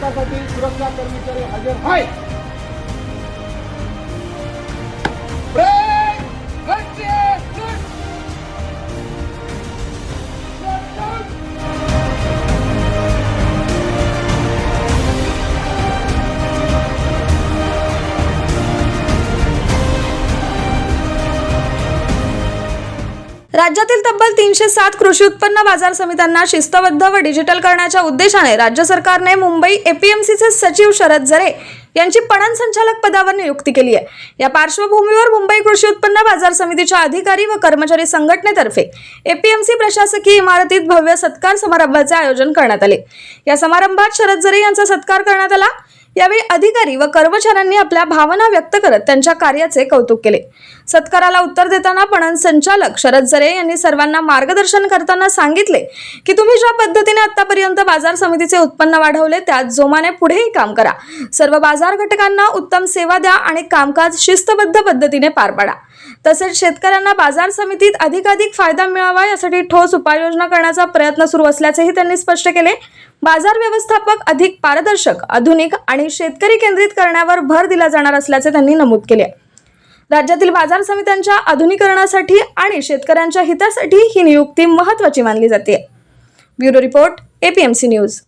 तपासासाठी सुरक्षा कर्मचारी हजर आहेत. राज्यातील तब्बल 307 कृषी उत्पन्न बाजार समित्यांना शिस्तबद्ध व डिजिटल करण्याच्या उद्देशाने राज्य सरकारने मुंबई एपीएमसीचे सचिव शरद झरे यांची पणन संचालक पदावर नियुक्ती केली आहे. या पार्श्वभूमीवर मुंबई कृषी उत्पन्न बाजार समितीच्या अधिकारी व कर्मचारी संघटनेतर्फे एपीएमसी प्रशासकीय इमारतीत भव्य सत्कार समारंभाचे आयोजन करण्यात आले. या समारंभात शरद झरे यांचा सत्कार करण्यात आला. यावेळी अधिकारी व कर्मचाऱ्यांनी आपल्या भावना व्यक्त करत त्यांच्या कार्याचे कौतुक केले. सत्काराला उत्तर देताना पणन संचालक शरद झरे यांनी सर्वांना मार्गदर्शन करताना सांगितले की तुम्ही ज्या पद्धतीने आतापर्यंत बाजार समितीचे उत्पन्न वाढवले त्यात जोमाने पुढेही काम करा. सर्व बाजार घटकांना उत्तम सेवा द्या आणि कामकाज शिस्तबद्ध पद्धतीने पार पाडा. तसेच शेतकऱ्यांना बाजार समितीत अधिकाधिक फायदा मिळावा यासाठी ठोस उपाययोजना करण्याचा प्रयत्न सुरू असल्याचेही त्यांनी स्पष्ट केले. बाजार व्यवस्थापक अधिक पारदर्शक, आधुनिक आणि शेतकरी केंद्रित करण्यावर भर दिला जाणार असल्याचे त्यांनी नमूद केले. राज्यातील बाजार समित्यांच्या आधुनिकीकरणासाठी आणि शेतकऱ्यांच्या हितासाठी ही नियुक्ती महत्त्वाची मानली जाते. Bureau report, APMC news.